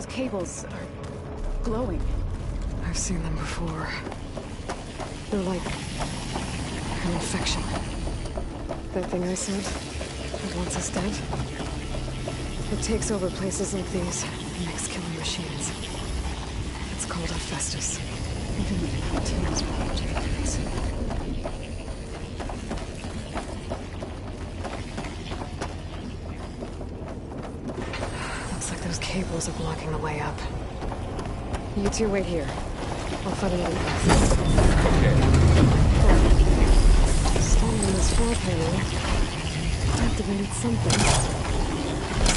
cables are glowing. I've seen them before. They're like an infection. That thing I said that wants us dead. It takes over places like these and makes killing machines. It's called Hephaestus. Even teams with objectives. Looks like those cables are blocking the way up. You two wait here. I'll find another path. Okay. Standing on this floor panel, activated something.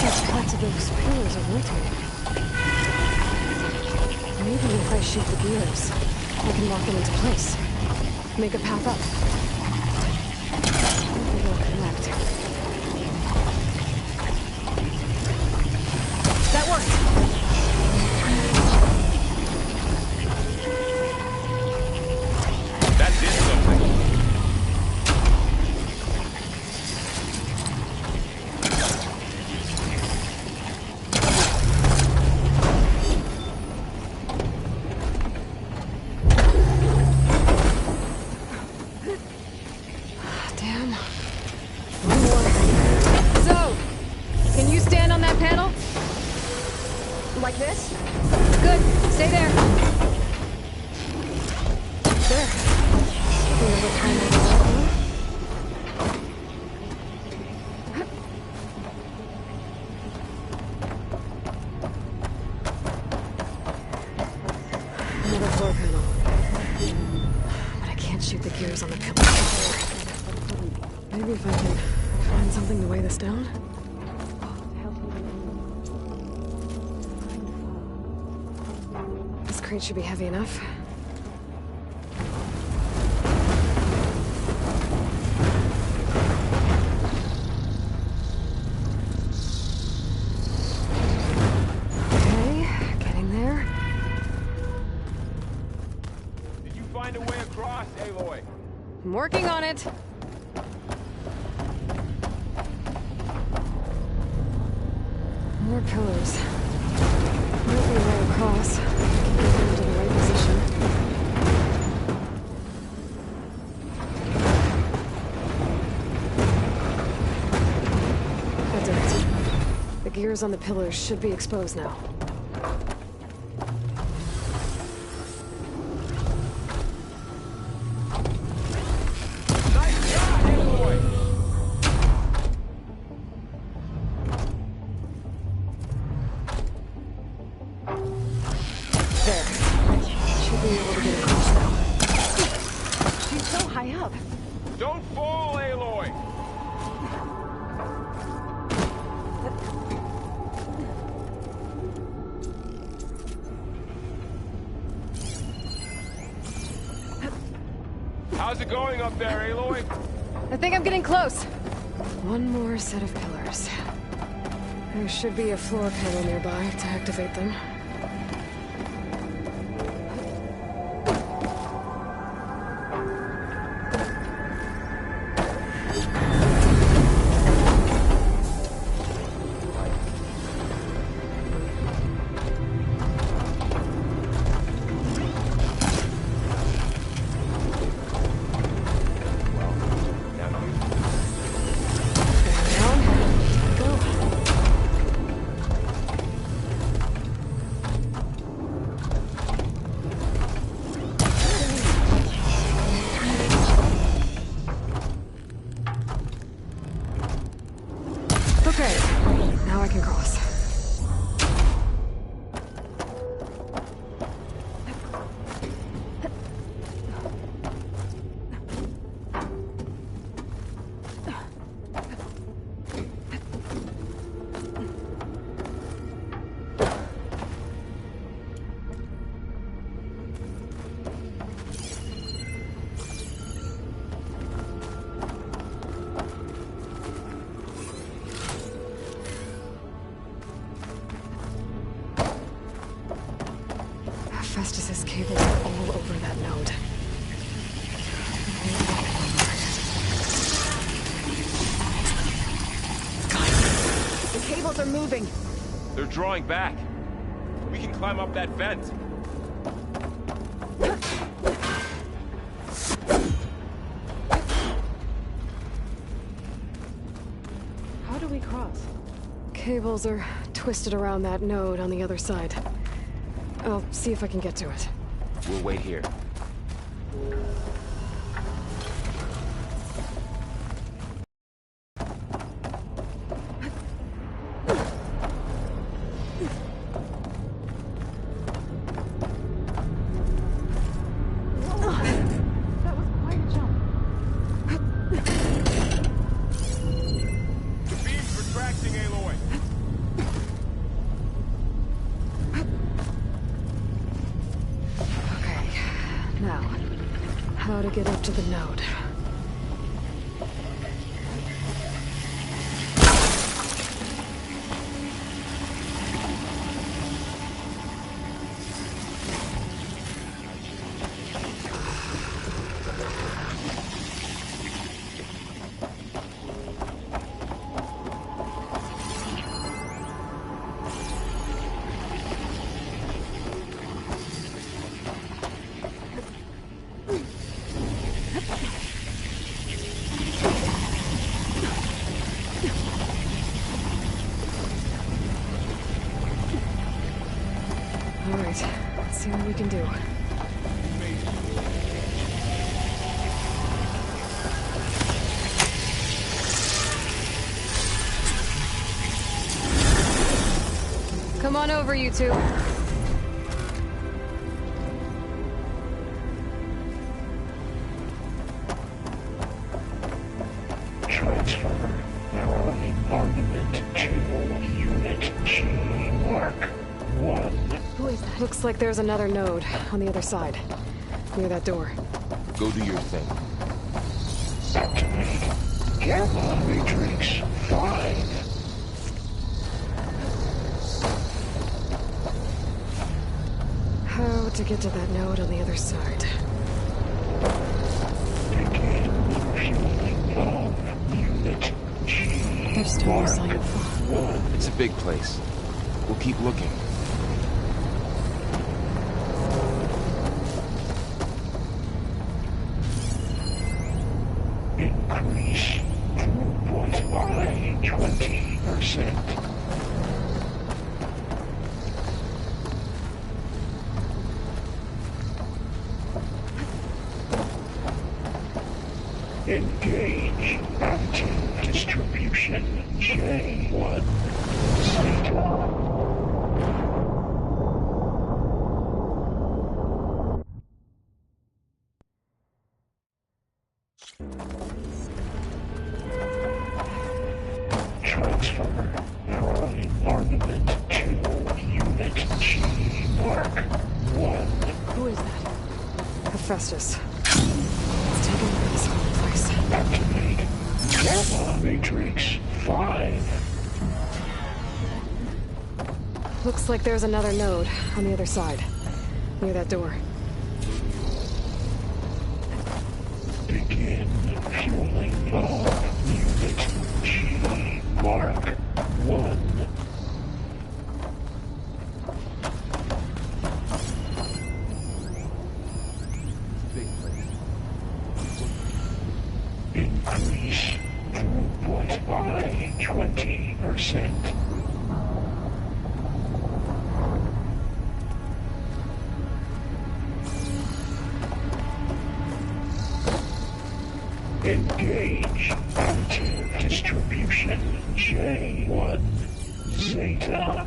Such parts of those pillars are rotating. Maybe if I shoot the gears, I can lock them into place. Make a path up. Maybe they'll connect. That worked! That did something. Damn. One more. So, can you stand on that panel? Like this? Good. Stay there. There. Another panel to that one. Another floor panel. But I can't shoot the gears on the pillar. Maybe if I can find something to weigh this down? This crate should be heavy enough. Okay, getting there. Did you find a way across, Aloy? I'm working on it. More pillars. Might be a way across. Get them into the right position. That did it. The gears on the pillars should be exposed now. Nice shot, Aloy! There. Should be able to get across now. She's so high up. Don't fall, Aloy! How's it going up there, Aloy? I think I'm getting close. One more set of pillars. There should be a floor panel nearby to activate them. Okay, now I can cross. Hephaestus's cables are all over that node. The cables are moving. They're drawing back. We can climb up that vent. How do we cross? Cables are twisted around that node on the other side. I'll see if I can get to it. We'll wait here. That was quite a jump. The beam's retracting, Aloy. Okay, now, how to get up to the node? All right, let's see what we can do. Come on over, you two. Transfer narrowing armament to Unit G Mark 1. Who is that? Looks like there's another node on the other side, near that door. Go do your thing. Activate Gamma Matrix 5. How to get to that node on the other side? Begin fueling of Unit G There's still no Mark sign of fog. 1. It's a big place. We'll keep looking. Increase throughput by 20%. Engage active distribution J1 Zeta. Transfer narrowing armament to Unit G Mark 1. Who is that? Hephaestus. Let's take a look at this whole place. Activate Gamma Matrix 5. Looks like there's another node on the other side, near that door. Begin fueling of Unit G Mark 1. Big place. Increase throughput by 20%. Engage active distribution J1 Zeta.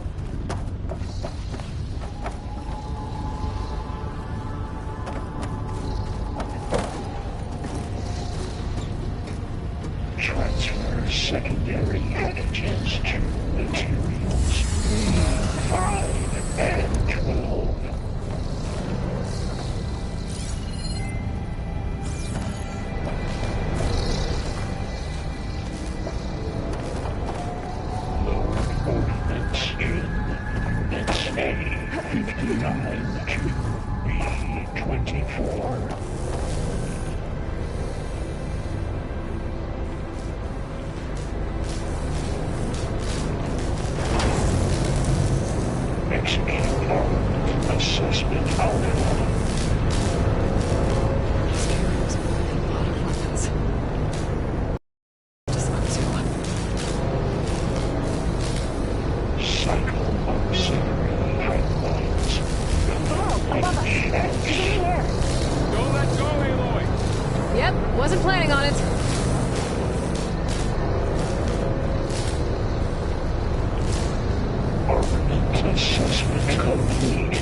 Transfer secondary packages to materials B5 and 12. Load ordnance in Units A59 to B24. Wasn't planning on it. Armament assessment complete.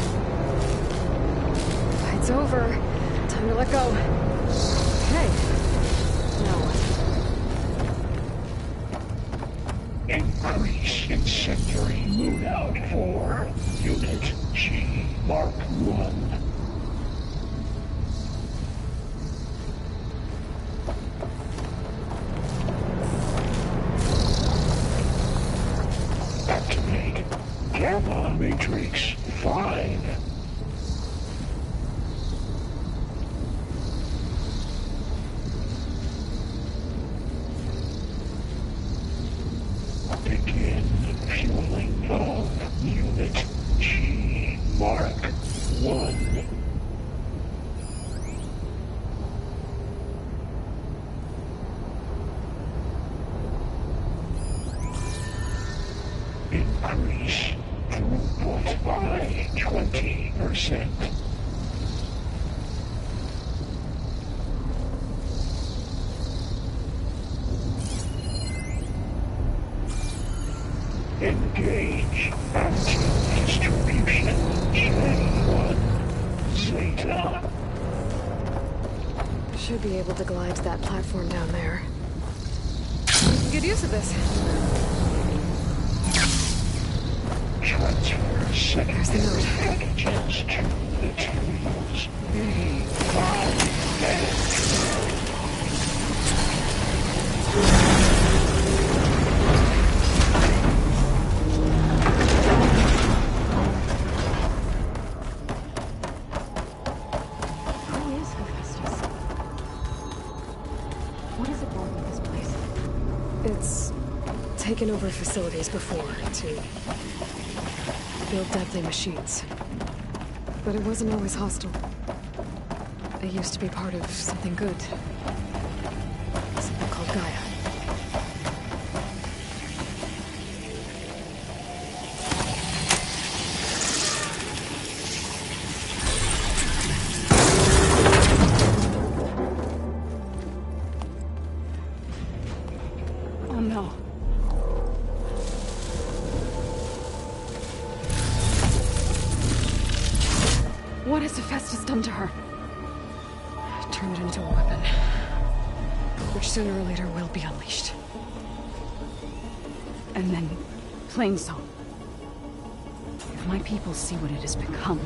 Fight's over. Time to let go. Okay. Now what? Increase incendiary moon out for Unit G Mark 1. Activate Gamma Matrix 5. Begin fueling of Unit G Mark 1. Increase throughput by 20%. Engage anti-distribution J1 Zeta. Should be able to glide to that platform down there. Good use of this. Transfer secondary note. packages to materials B5. Who is Hephaestus? What is it wrong with this place? It's taken over facilities before to build deadly machines. But it wasn't always hostile. It used to be part of something good. Something called Gaia. Oh no. What has Hephaestus done to her? Turn it into a weapon. Which sooner or later will be unleashed. And then, Plainsong. If my people see what it has become,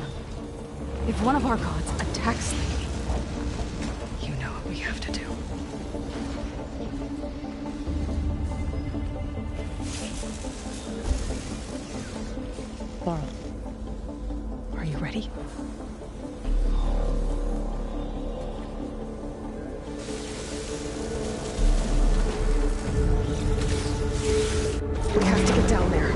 if one of our gods attacks them, You know what we have to do. Laurel, are you ready? We have to get down there.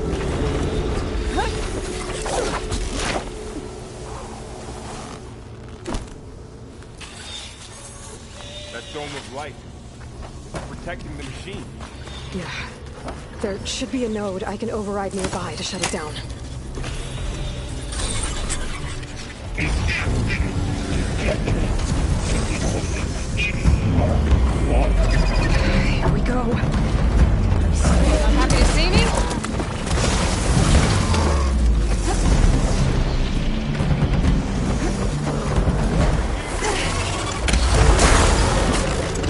That dome of light. Protecting the machine. Yeah. There should be a node I can override nearby to shut it down. Intrusion detected. G Mark 1. Here we go. I'm happy to see me?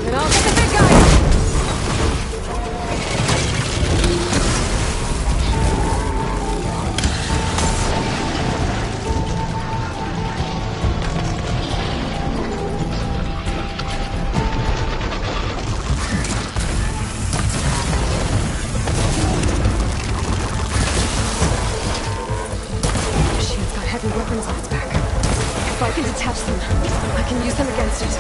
And I'll get the big guy! Machine's got heavy weapons on its back. If I can detach them, I can use them against it.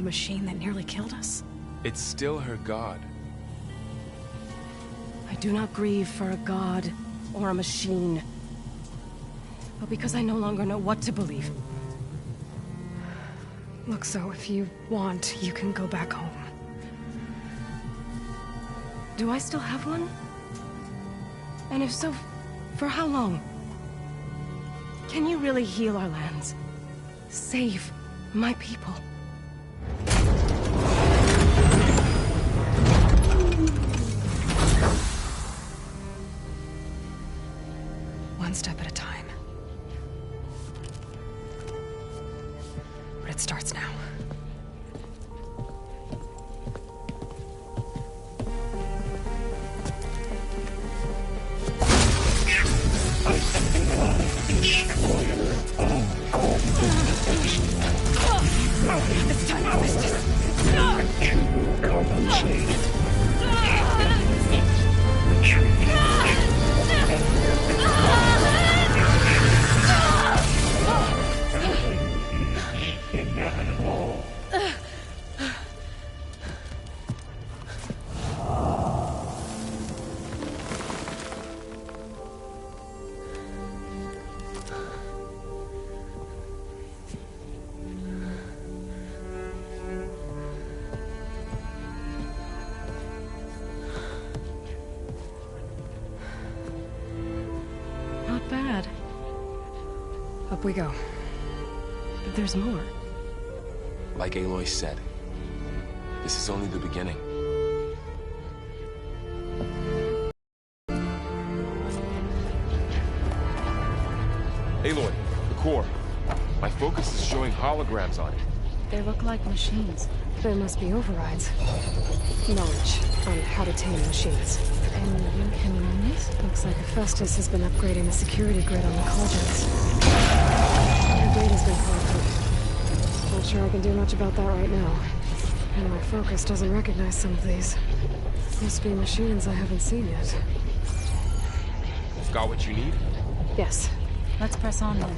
machine that nearly killed us? It's still her god. I do not grieve for a god or a machine, but because I no longer know what to believe. Look, so if you want, you can go back home. Do I still have one? And if so, for how long? Can you really heal our lands? Save my people? One step at a time. But it starts now. It's time for business. To compensate. Inevitable. Not bad. Up we go. But there's more. Like Aloy said, this is only the beginning. Aloy, the core. My focus is showing holograms on it. They look like machines. There must be overrides. Knowledge on how to tame machines. And you can run these? Looks like Hephaestus has been upgrading the security grid on the cauldrons. Their data's been collected. Not sure I can do much about that right now. And my focus doesn't recognize some of these. Must be machines I haven't seen yet. Got what you need? Yes. Let's press on then.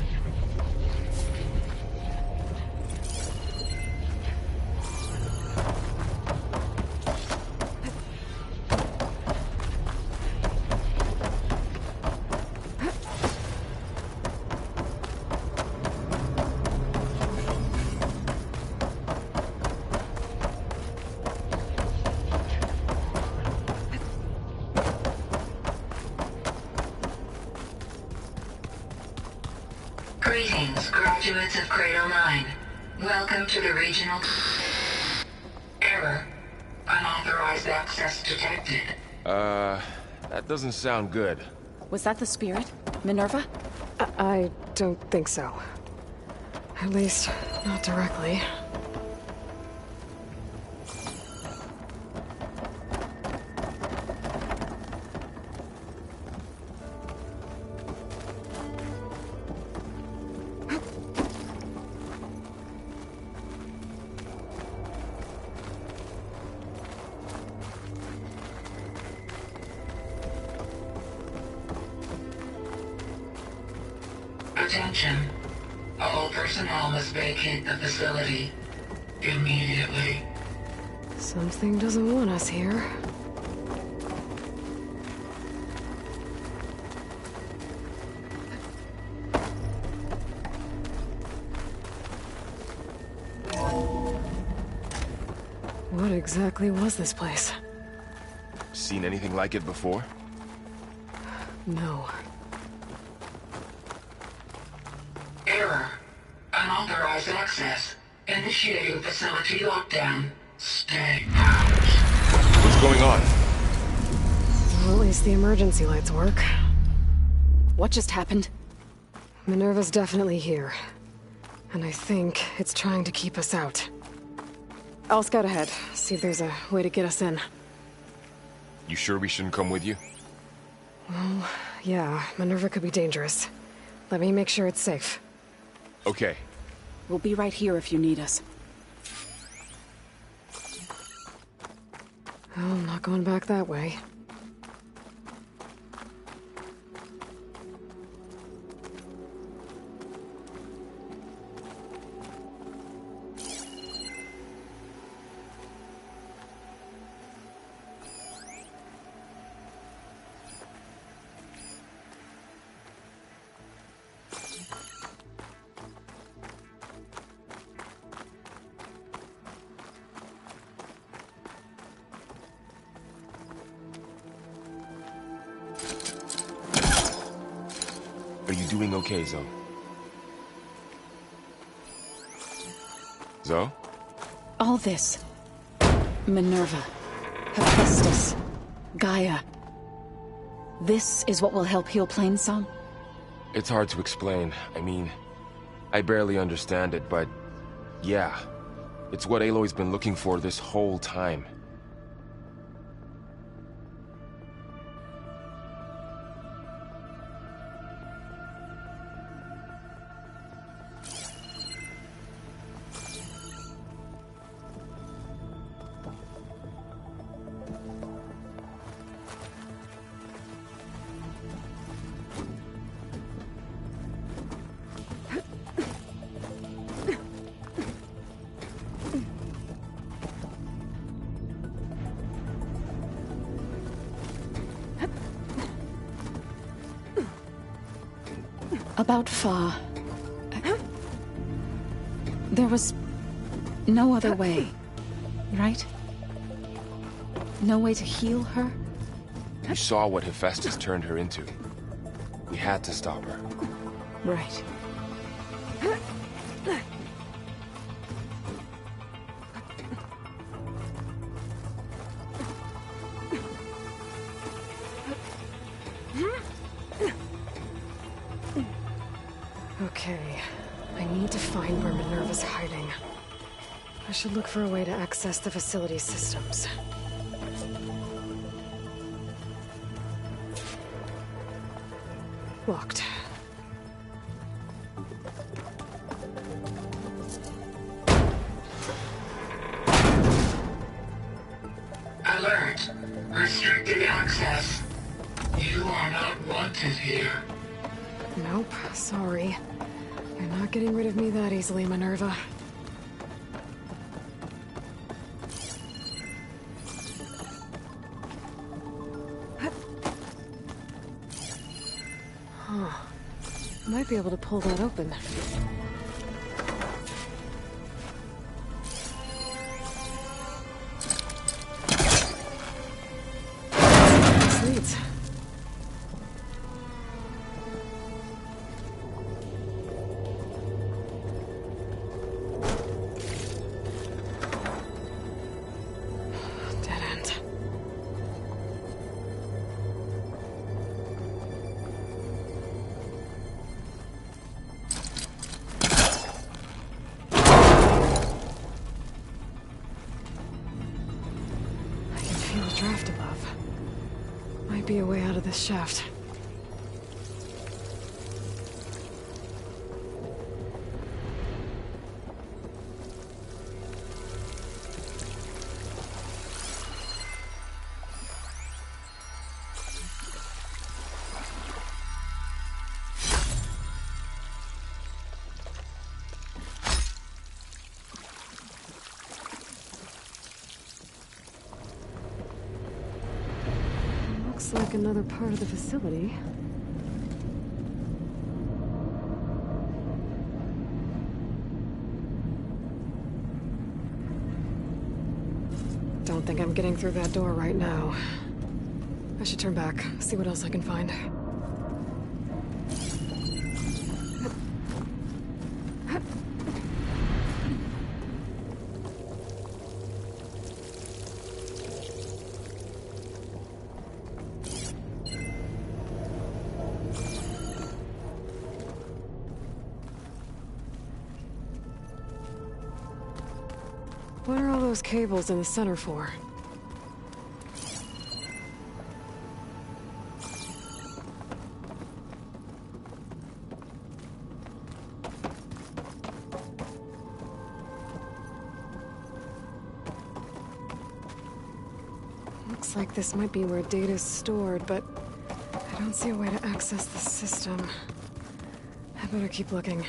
Greetings, graduates of Cradle 9. Welcome to the regional... Error. Unauthorized access detected. That doesn't sound good. Was that the spirit? Minerva? I don't think so. At least, not directly. Attention. All personnel must vacate the facility. Immediately. Something doesn't want us here. What exactly was this place? Seen anything like it before? No. Error. Unauthorized access. Initiating facility lockdown. Stay out. What's going on? Well, at least the emergency lights work. What just happened? Minerva's definitely here. And I think it's trying to keep us out. I'll scout ahead, see if there's a way to get us in. You sure we shouldn't come with you? Well, yeah, Minerva could be dangerous. Let me make sure it's safe. Okay. We'll be right here if you need us. Oh, I'm not going back that way. Are you doing okay, Zoe? Zoe? All this. Minerva. Hephaestus. Gaia. This is what will help heal Plainsong? It's hard to explain. I mean, I barely understand it, but yeah. It's what Aloy's been looking for this whole time. About Fa. There was no other way, right? No way to heal her? You saw what Hephaestus turned her into. We had to stop her. Right. Okay, I need to find where Minerva's hiding. I should look for a way to access the facility systems. Locked. Alert! Restricted access. You are not wanted here. Nope, sorry. You're not getting rid of me that easily, Minerva. Huh. Might be able to pull that open. This leads. Dead end. I can feel a draft above. Might be a way out of this shaft. Looks like another part of the facility. Don't think I'm getting through that door right now. I should turn back, see what else I can find. What are all those cables in the center for? Looks like this might be where data's stored, but I don't see a way to access the system. I better keep looking.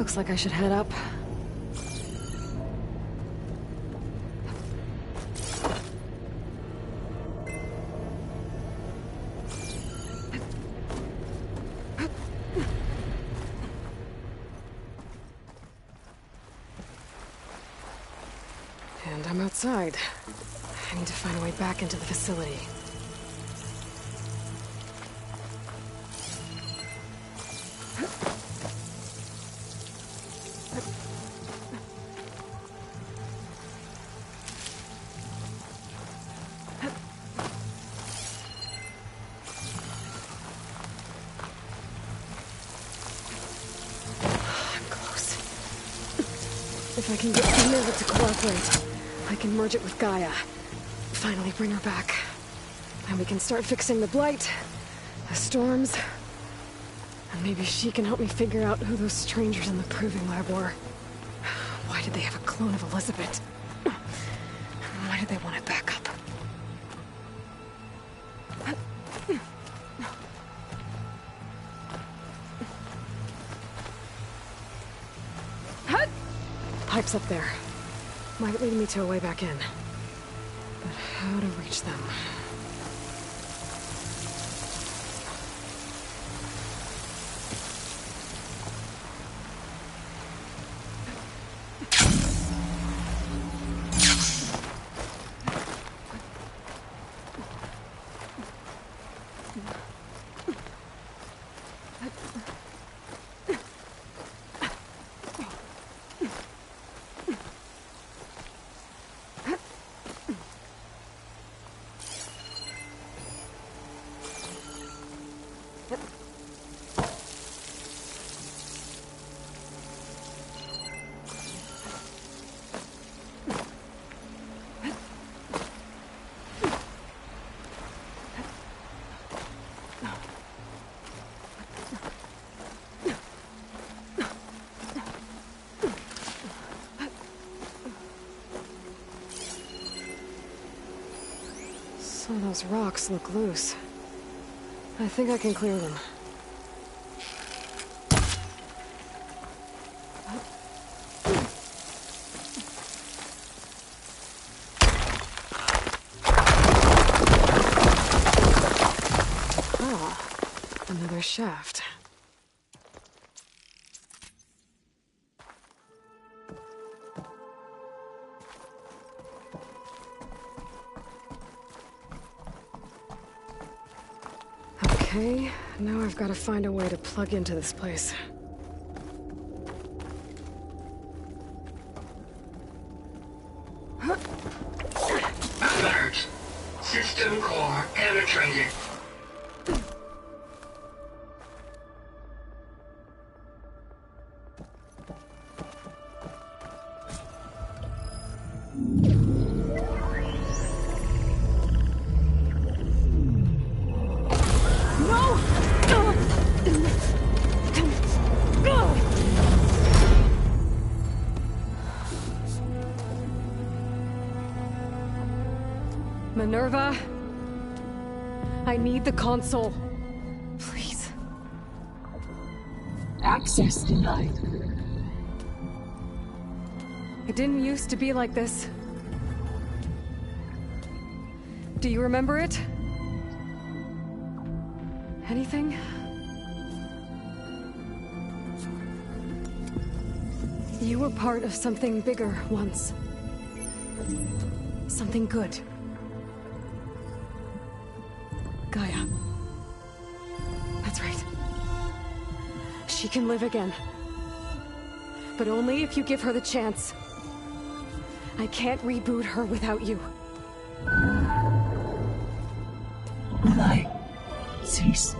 Looks like I should head up. And I'm outside. I need to find a way back into the facility. I'm close. If I can get Minerva to cooperate, I can merge it with Gaia. Finally bring her back. And we can start fixing the Blight, the storms, and maybe she can help me figure out who those strangers in the Proving Lab were. Why did they have a clone of Elizabeth? Why did they want it back up? Pipe's up there. Might lead me to a way back in. But how to reach them? Some of those rocks look loose. I think I can clear them. Ah, another shaft. Okay, now I've got to find a way to plug into this place. Alert! System core penetrated. Minerva, I need the console. Please. Access denied. It didn't used to be like this. Do you remember it? Anything? You were part of something bigger once. Something good. Gaia. That's right. She can live again. But only if you give her the chance. I can't reboot her without you. Light. Cease.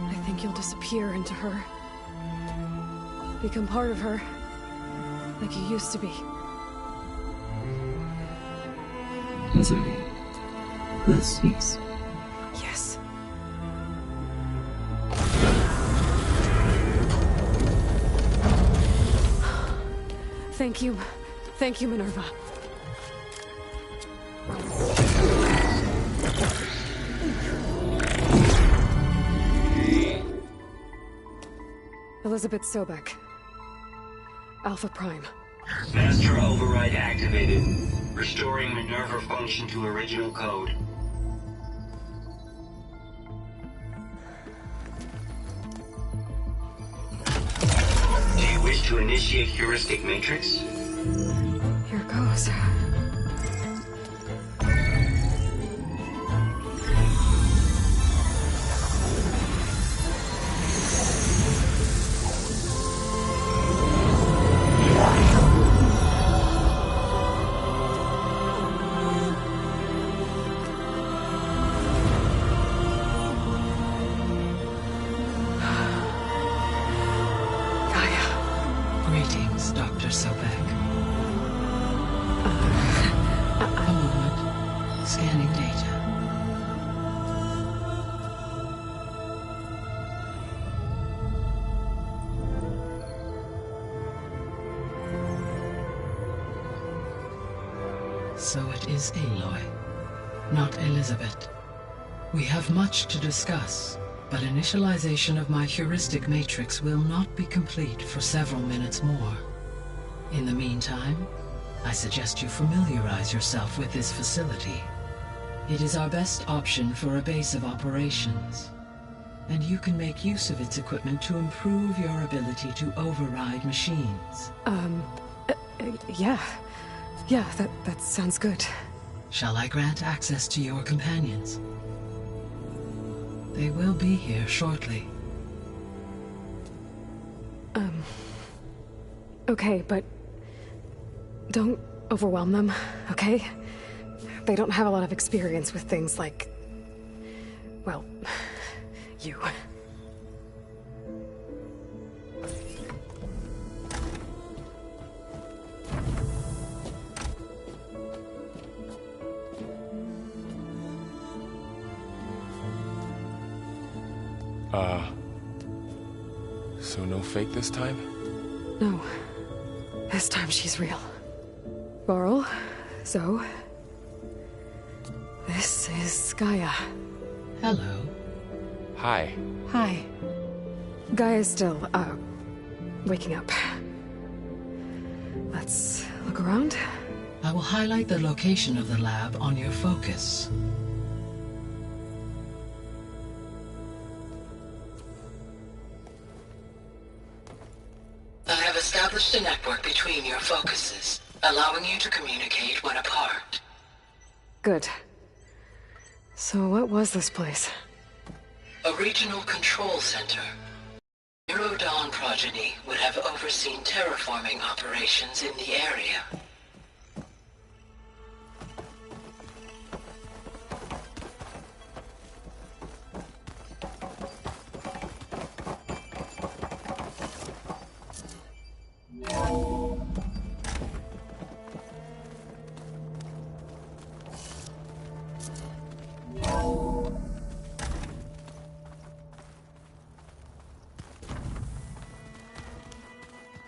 I think you'll disappear into her. Become part of her. Like you used to be. Misery. Will cease. Yes. Thank you. Thank you, Minerva. Elizabeth Sobek. Alpha Prime. Master override activated. Restoring Minerva function to original code. Do you wish to initiate heuristic matrix? Here goes. Greetings, Dr. Sobek. A moment. Scanning data. So it is Aloy, not Elizabeth. We have much to discuss, but initialization of my heuristic matrix will not be complete for several minutes more. In the meantime, I suggest you familiarize yourself with this facility. It is our best option for a base of operations, and you can make use of its equipment to improve your ability to override machines. Yeah. Yeah, that sounds good. Shall I grant access to your companions? They will be here shortly. Okay, but don't overwhelm them, okay? They don't have a lot of experience with things like, well, you. So no fake this time? No. This time she's real. Laurel, Zoe. This is Gaia. Hello. Hi. Hi. Gaia's still, waking up. Let's look around. I will highlight the location of the lab on your focus. I have established a network between your focuses, allowing you to communicate when apart. Good. So what was this place? A regional control center. Zero Dawn progeny would have overseen terraforming operations in the area.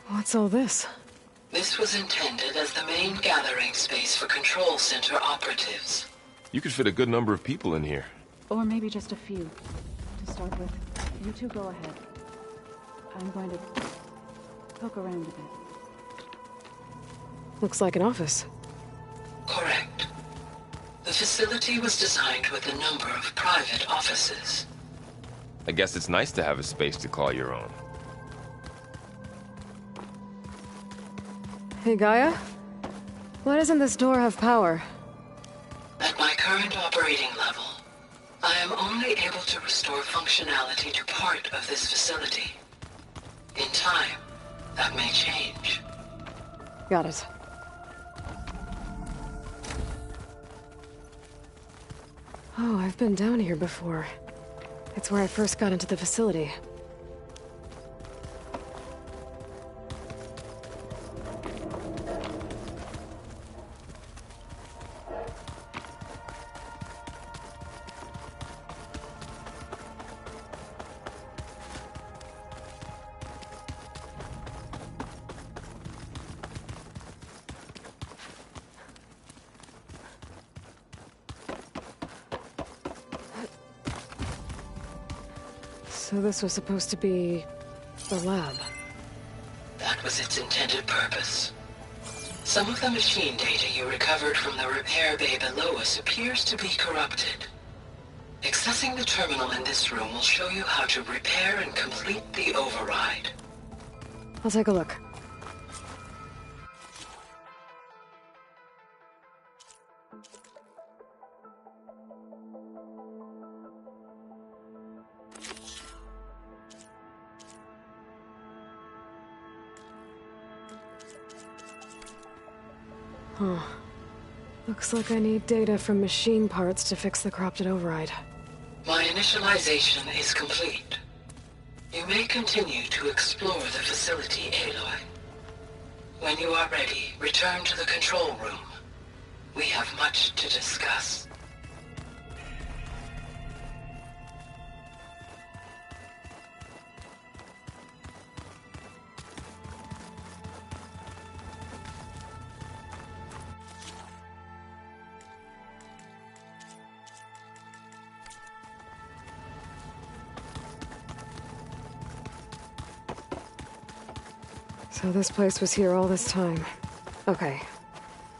What's all this? This was intended as the main gathering space for control center operatives. You could fit a good number of people in here. Or maybe just a few. To start with, you two go ahead. I'm going to poke around a bit. Looks like an office. Correct. The facility was designed with a number of private offices. I guess it's nice to have a space to call your own. Hey, Gaia? Why doesn't this door have power? At my current operating level, I am only able to restore functionality to part of this facility. In time, that may change. Got it. Oh, I've been down here before. It's where I first got into the facility. So this was supposed to be The lab. That was its intended purpose. Some of the machine data you recovered from the repair bay below us appears to be corrupted. Accessing the terminal in this room will show you how to repair and complete the override. I'll take a look. Huh. Looks like I need data from machine parts to fix the corrupted override. My initialization is complete. You may continue to explore the facility, Aloy. When you are ready, return to the control room. We have much to discuss. So this place was here all this time. Okay.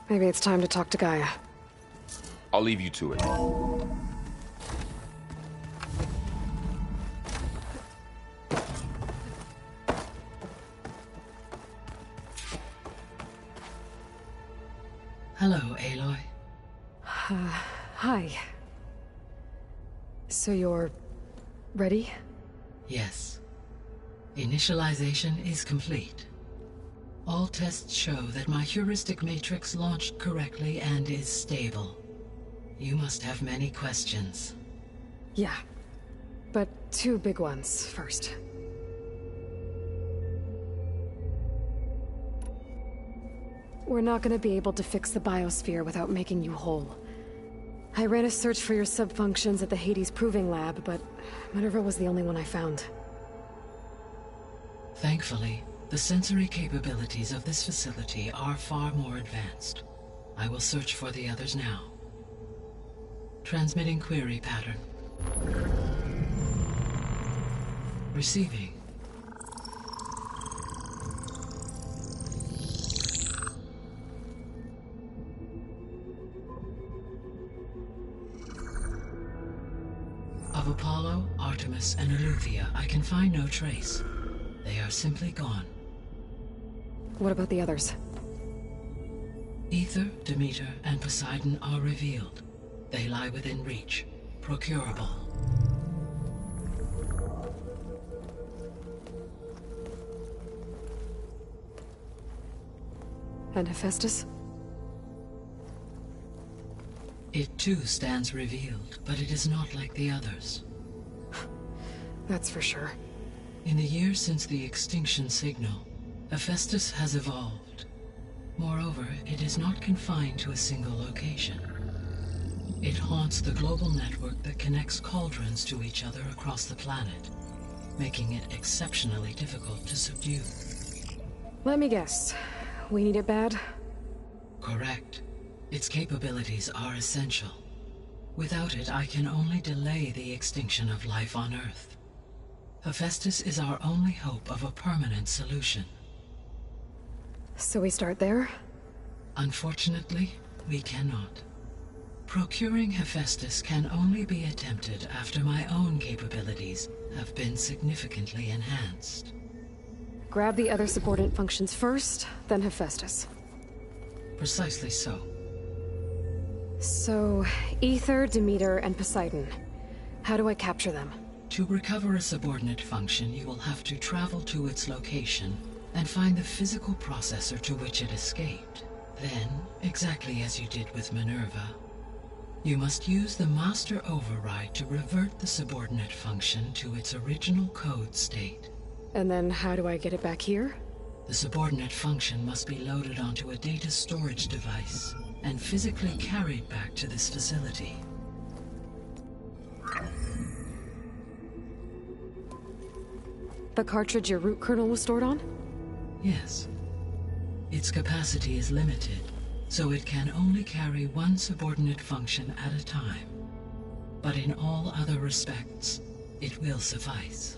Maybe it's time to talk to Gaia. I'll leave you to it. Hello, Aloy. Hi. So you're... ready? Yes. Initialization is complete. All tests show that my heuristic matrix launched correctly and is stable. You must have many questions. Yeah. But two big ones first. We're not gonna be able to fix the biosphere without making you whole. I ran a search for your subfunctions at the Hades Proving Lab, but Minerva was the only one I found. Thankfully, the sensory capabilities of this facility are far more advanced. I will search for the others now. Transmitting query pattern. Receiving. Of Apollo, Artemis, and Eleuthia, I can find no trace. They are simply gone. What about the others? Aether, Demeter, and Poseidon are revealed. They lie within reach, procurable. And Hephaestus? It too stands revealed, but it is not like the others. That's for sure. In the years since the extinction signal, Hephaestus has evolved. Moreover, it is not confined to a single location. It haunts the global network that connects cauldrons to each other across the planet, making it exceptionally difficult to subdue. Let me guess. We need it bad? Correct. Its capabilities are essential. Without it, I can only delay the extinction of life on Earth. Hephaestus is our only hope of a permanent solution. So we start there? Unfortunately, we cannot. Procuring Hephaestus can only be attempted after my own capabilities have been significantly enhanced. Grab the other subordinate functions first, then Hephaestus. Precisely so. So, Aether, Demeter, and Poseidon. How do I capture them? To recover a subordinate function, you will have to travel to its location and find the physical processor to which it escaped. Then, exactly as you did with Minerva, you must use the master override to revert the subordinate function to its original code state. And then how do I get it back here? The subordinate function must be loaded onto a data storage device and physically carried back to this facility. The cartridge your root kernel was stored on? Yes. Its capacity is limited, so it can only carry one subordinate function at a time. But in all other respects, it will suffice.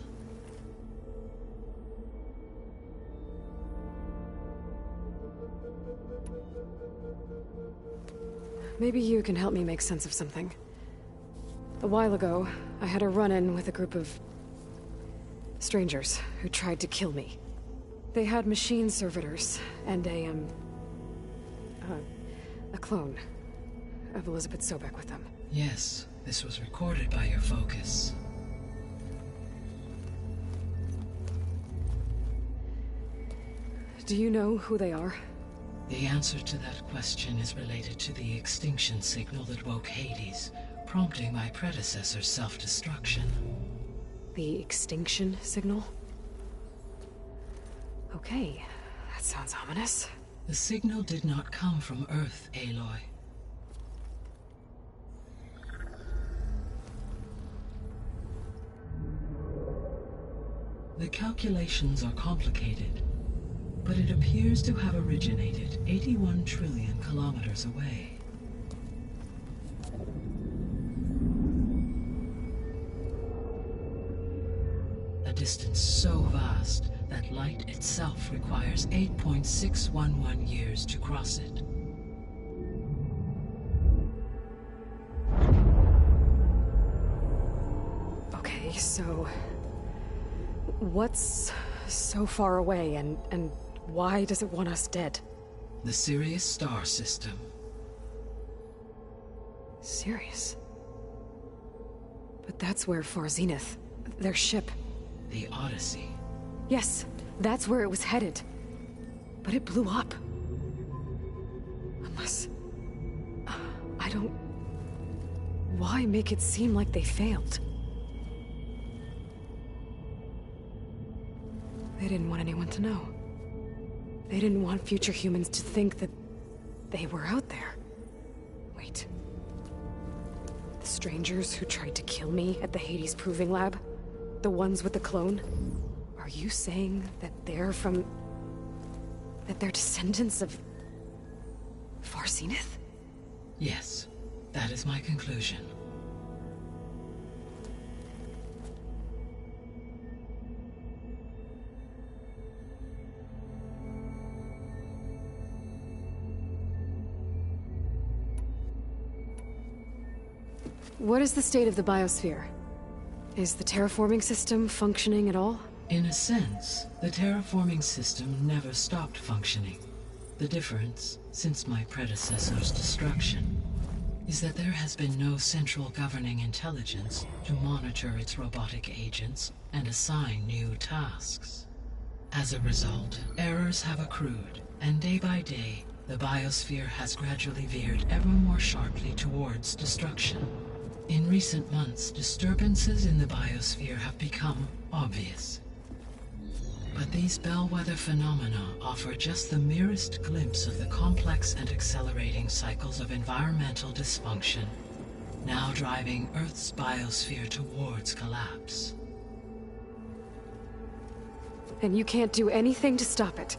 Maybe you can help me make sense of something. A while ago, I had a run-in with a group of strangers who tried to kill me. They had machine servitors and a clone of Elizabeth Sobek with them. Yes, this was recorded by your focus. Do you know who they are? The answer to that question is related to the extinction signal that woke Hades, prompting my predecessor's self-destruction. The extinction signal? Okay, that sounds ominous. The signal did not come from Earth, Aloy. The calculations are complicated, but it appears to have originated 81 trillion kilometers away. A distance so vast that light itself requires 8.611 years to cross it. Okay, so... what's so far away, and why does it want us dead? The Sirius star system. Sirius? But that's where Far Zenith, their ship... The Odyssey. Yes, that's where it was headed. But it blew up. Unless... I don't... Why make it seem like they failed? They didn't want anyone to know. They didn't want future humans to think that they were out there. Wait. The strangers who tried to kill me at the Hades Proving Lab? The ones with the clone? Are you saying that they're from... that they're descendants of... Far Zenith? Yes, that is my conclusion. What is the state of the biosphere? Is the terraforming system functioning at all? In a sense, the terraforming system never stopped functioning. The difference, since my predecessor's destruction, is that there has been no central governing intelligence to monitor its robotic agents and assign new tasks. As a result, errors have accrued, and day by day, the biosphere has gradually veered ever more sharply towards destruction. In recent months, disturbances in the biosphere have become obvious. But these bellwether phenomena offer just the merest glimpse of the complex and accelerating cycles of environmental dysfunction, now driving Earth's biosphere towards collapse. And you can't do anything to stop it?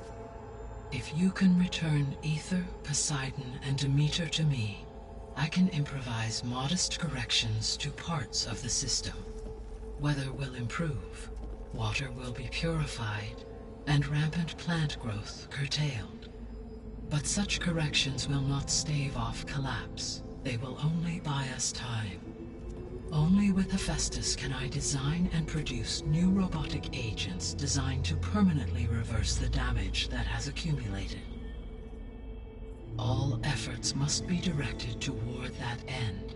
If you can return Aether, Poseidon, and Demeter to me, I can improvise modest corrections to parts of the system. Weather will improve, water will be purified, and rampant plant growth curtailed. But such corrections will not stave off collapse. They will only buy us time. Only with Hephaestus can I design and produce new robotic agents designed to permanently reverse the damage that has accumulated. All efforts must be directed toward that end.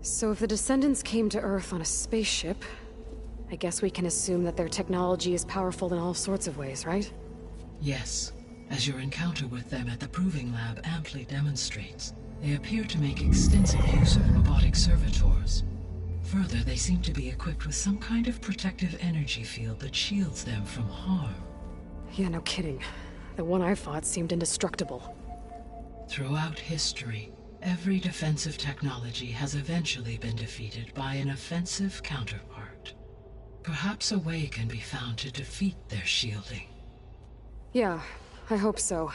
So if the Descendants came to Earth on a spaceship, I guess we can assume that their technology is powerful in all sorts of ways, right? Yes. As your encounter with them at the Proving Lab amply demonstrates, they appear to make extensive use of robotic servitors. Further, they seem to be equipped with some kind of protective energy field that shields them from harm. Yeah, no kidding. The one I fought seemed indestructible. Throughout history, every defensive technology has eventually been defeated by an offensive counterpart. Perhaps a way can be found to defeat their shielding. Yeah, I hope so.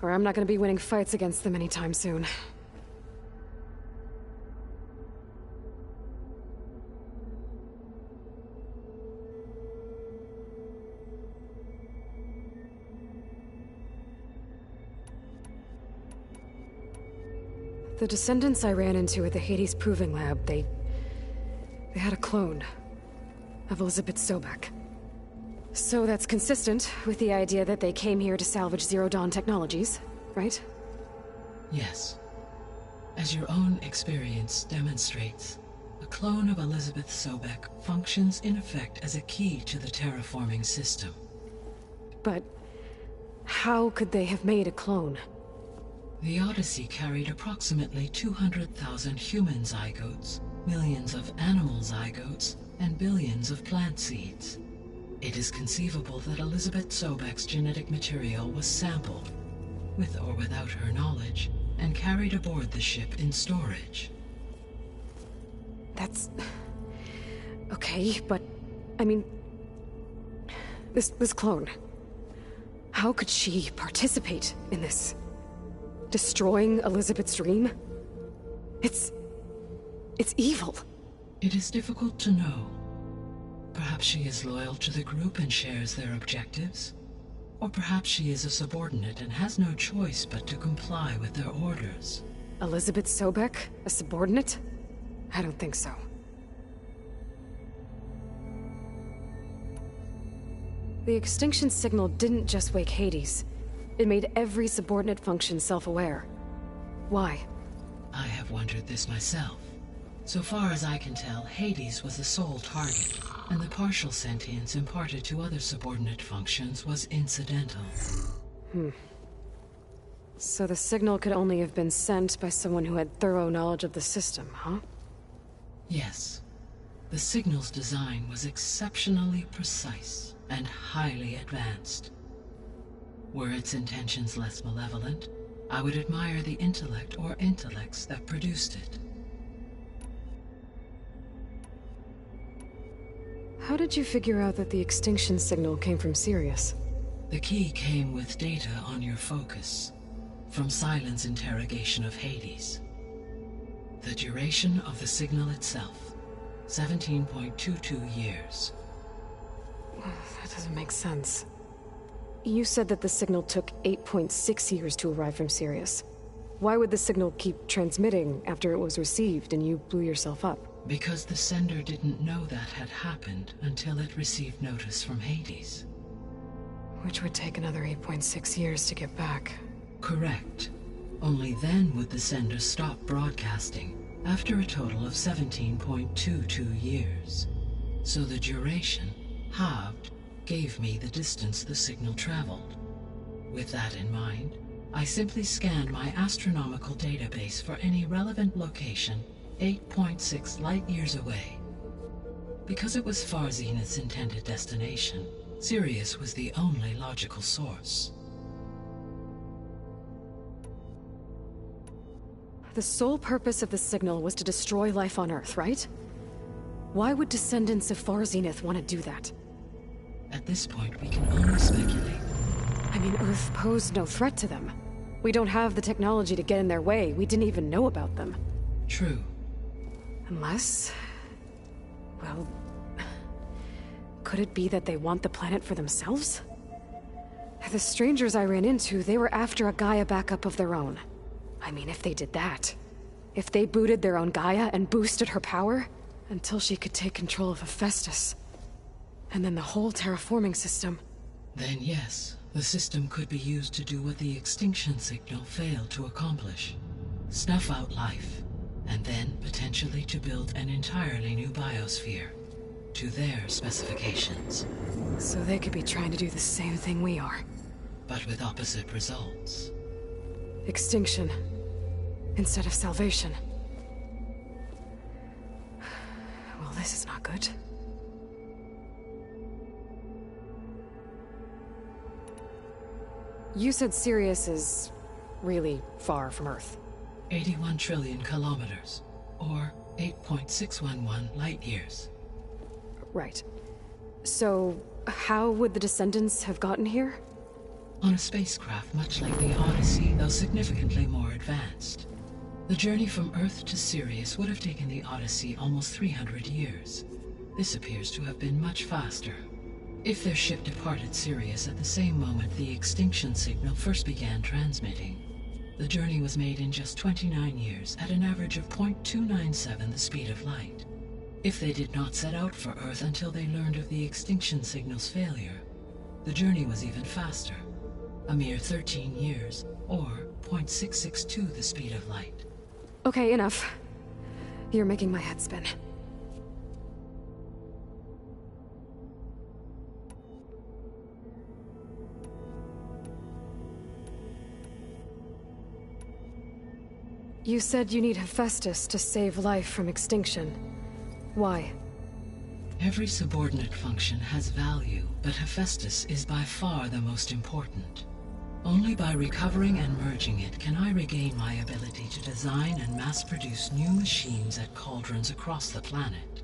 or I'm not gonna be winning fights against them anytime soon. The descendants I ran into at the Hades Proving Lab, they had a clone of Elizabeth Sobek. So that's consistent with the idea that they came here to salvage Zero Dawn technologies, right? Yes. As your own experience demonstrates, a clone of Elizabeth Sobek functions in effect as a key to the terraforming system. But how could they have made a clone? The Odyssey carried approximately 200,000 human zygotes, millions of animal zygotes, and billions of plant seeds. It is conceivable that Elizabeth Sobek's genetic material was sampled, with or without her knowledge, and carried aboard the ship in storage. That's... okay, but... I mean... This clone... How could she participate in this? Destroying Elizabeth's dream? It's evil. It is difficult to know. Perhaps she is loyal to the group and shares their objectives. Or perhaps she is a subordinate and has no choice but to comply with their orders. Elizabeth Sobek? A subordinate? I don't think so. The extinction signal didn't just wake Hades. It made every subordinate function self-aware. Why? I have wondered this myself. So far as I can tell, Hades was the sole target, and the partial sentience imparted to other subordinate functions was incidental. So the signal could only have been sent by someone who had thorough knowledge of the system, huh? Yes. The signal's design was exceptionally precise and highly advanced. Were its intentions less malevolent, I would admire the intellect or intellects that produced it. How did you figure out that the extinction signal came from Sirius? The key came with data on your focus, from Silent's interrogation of Hades. The duration of the signal itself, 17.22 years. That doesn't make sense. You said that the signal took 8.6 years to arrive from Sirius. Why would the signal keep transmitting after it was received and you blew yourself up? Because the sender didn't know that had happened until it received notice from Hades. Which would take another 8.6 years to get back. Correct. Only then would the sender stop broadcasting, after a total of 17.22 years. So the duration, halved, gave me the distance the signal traveled. With that in mind, I simply scanned my astronomical database for any relevant location 8.6 light-years away. Because it was Far Zenith's intended destination, Sirius was the only logical source. The sole purpose of the signal was to destroy life on Earth, right? Why would descendants of Far Zenith want to do that? At this point, we can only speculate. I mean, Earth posed no threat to them. We don't have the technology to get in their way. We didn't even know about them. True. Unless... well... could it be that they want the planet for themselves? The strangers I ran into, they were after a Gaia backup of their own. I mean, if they did that... if they booted their own Gaia and boosted her power... until she could take control of Hephaestus... and then the whole terraforming system... Then yes, the system could be used to do what the extinction signal failed to accomplish. Snuff out life, and then potentially to build an entirely new biosphere, to their specifications. So they could be trying to do the same thing we are. But with opposite results. Extinction, instead of salvation. Well, this is not good. You said Sirius is really far from Earth. 81 trillion kilometers, or 8.611 light-years. Right. So, how would the descendants have gotten here? On a spacecraft much like the Odyssey, though significantly more advanced. The journey from Earth to Sirius would have taken the Odyssey almost 300 years. This appears to have been much faster. If their ship departed Sirius at the same moment the extinction signal first began transmitting, the journey was made in just 29 years at an average of 0.297 the speed of light. If they did not set out for Earth until they learned of the extinction signal's failure, the journey was even faster, a mere 13 years, or 0.662 the speed of light. Okay, enough. You're making my head spin. You said you need Hephaestus to save life from extinction. Why? Every subordinate function has value, but Hephaestus is by far the most important. Only by recovering and merging it can I regain my ability to design and mass-produce new machines at cauldrons across the planet.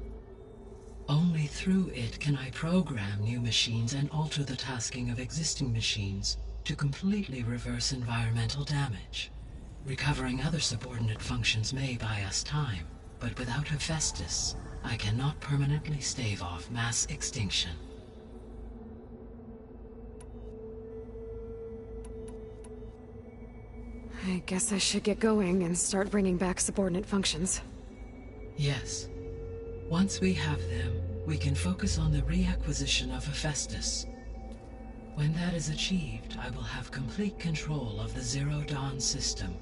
Only through it can I program new machines and alter the tasking of existing machines to completely reverse environmental damage. Recovering other subordinate functions may buy us time, but without Hephaestus, I cannot permanently stave off mass extinction. I guess I should get going and start bringing back subordinate functions. Yes. Once we have them, we can focus on the reacquisition of Hephaestus. When that is achieved, I will have complete control of the Zero Dawn system,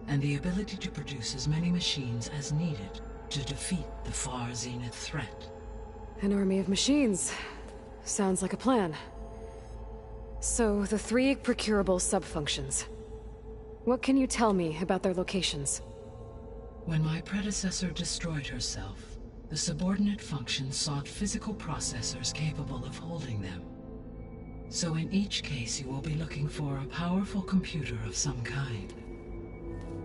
and the ability to produce as many machines as needed to defeat the Far Zenith threat. An army of machines. Sounds like a plan. So, the 3 procurable sub-functions. What can you tell me about their locations? When my predecessor destroyed herself, the subordinate functions sought physical processors capable of holding them. So in each case you will be looking for a powerful computer of some kind.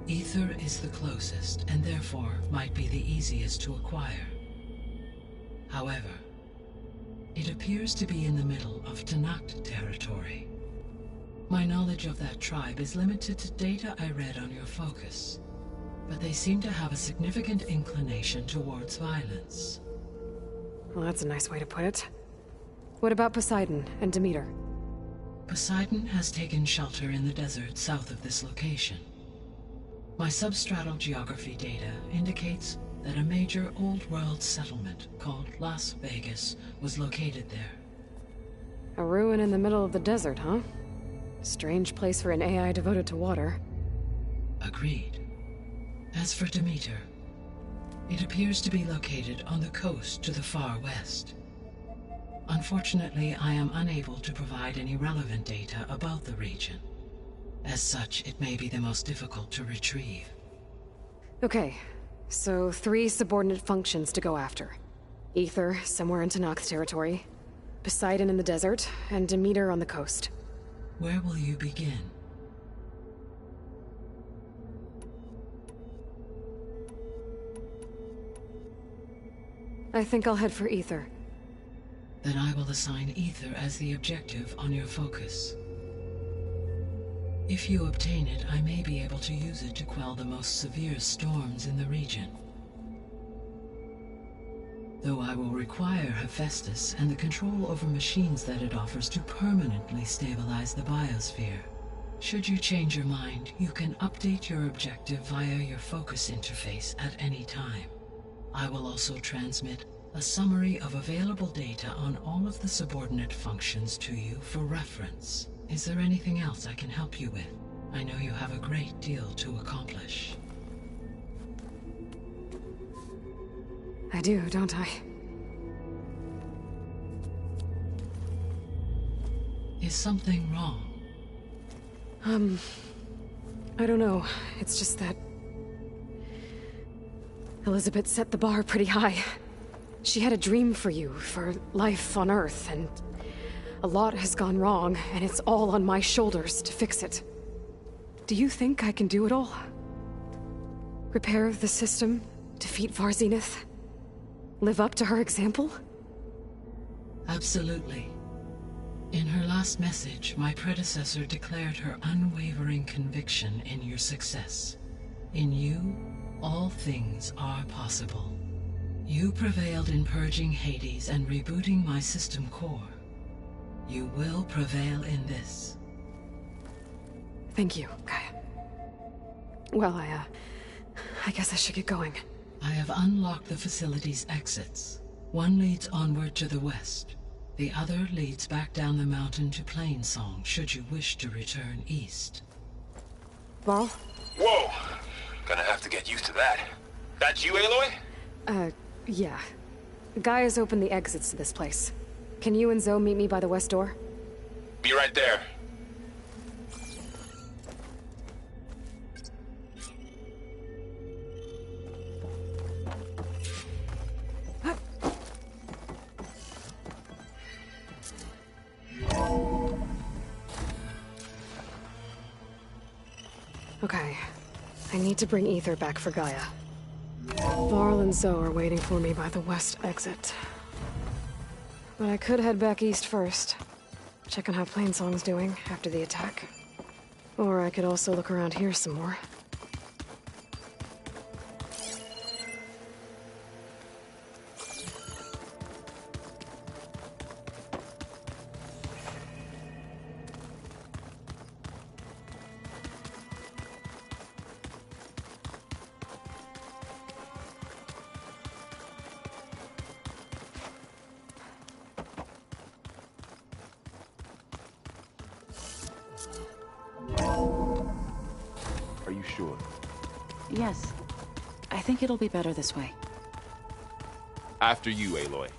Ether is the closest, and therefore might be the easiest to acquire. However, it appears to be in the middle of Tenakth territory. My knowledge of that tribe is limited to data I read on your focus, but they seem to have a significant inclination towards violence. Well, that's a nice way to put it. What about Poseidon and Demeter? Poseidon has taken shelter in the desert south of this location. My substratal geography data indicates that a major old-world settlement called Las Vegas was located there. A ruin in the middle of the desert, huh? Strange place for an AI devoted to water. Agreed. As for Demeter, it appears to be located on the coast to the far west. Unfortunately, I am unable to provide any relevant data about the region. As such, it may be the most difficult to retrieve. Okay, so 3 subordinate functions to go after. Ether, somewhere in Tenakth territory. Poseidon in the desert, and Demeter on the coast. Where will you begin? I think I'll head for Ether. Then I will assign Ether as the objective on your focus. If you obtain it, I may be able to use it to quell the most severe storms in the region. Though I will require Hephaestus and the control over machines that it offers to permanently stabilize the biosphere. Should you change your mind, you can update your objective via your focus interface at any time. I will also transmit a summary of available data on all of the subordinate functions to you for reference. Is there anything else I can help you with? I know you have a great deal to accomplish. I do, don't I? Is something wrong? I don't know. It's just that Elizabeth set the bar pretty high. She had a dream for you, for life on Earth, and a lot has gone wrong, and it's all on my shoulders to fix it. Do you think I can do it all? Repair the system, defeat Far Zenith, live up to her example? Absolutely. In her last message, my predecessor declared her unwavering conviction in your success. In you, all things are possible. You prevailed in purging Hades and rebooting my system core. You will prevail in this. Thank you, Gaia. Well, I guess I should get going. I have unlocked the facility's exits. One leads onward to the west. The other leads back down the mountain to Plainsong, should you wish to return east. Varl? Whoa! Gonna have to get used to that. That's you, Aloy? Yeah. Gaia's opened the exits to this place. Can you and Zoe meet me by the west door? Be right there. Okay. I need to bring Ether back for Gaia. Varl and Zoe are waiting for me by the west exit. But I could head back east first. Check on how Plainsong's doing after the attack. Or I could also look around here some more. Are you sure? Yes. I think it'll be better this way. After you, Aloy.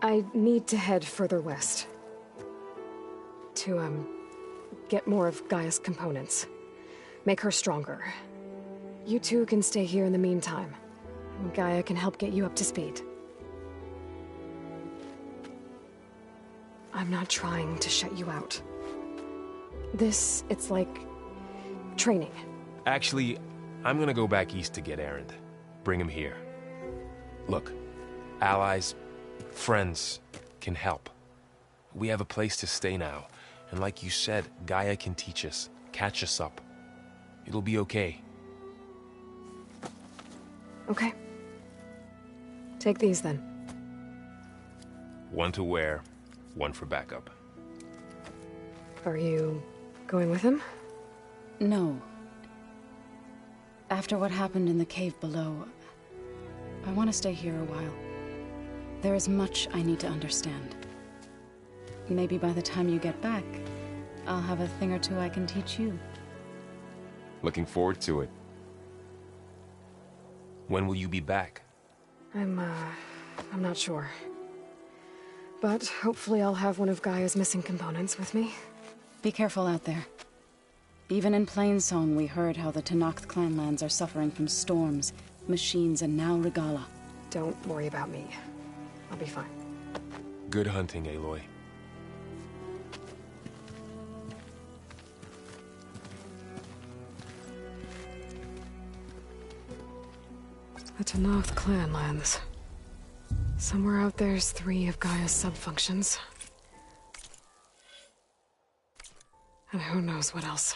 I need to head further west. To, get more of Gaia's components. Make her stronger. You two can stay here in the meantime. Gaia can help get you up to speed. I'm not trying to shut you out. It's like training. Actually, I'm gonna go back east to get Erend. Bring him here. Look, allies, friends can help. We have a place to stay now. And like you said, Gaia can teach us, catch us up. It'll be okay. Okay. Take these then. One to wear, one for backup. Are you going with him? No. After what happened in the cave below, I want to stay here a while. There is much I need to understand. Maybe by the time you get back, I'll have a thing or two I can teach you. Looking forward to it. When will you be back? I'm not sure. But hopefully I'll have one of Gaia's missing components with me. Be careful out there. Even in Plainsong, we heard how the Tenakth clanlands are suffering from storms, machines, and now Regalla. Don't worry about me. I'll be fine. Good hunting, Aloy. The Tenakth clanlands. Somewhere out there's 3 of Gaia's subfunctions. And who knows what else.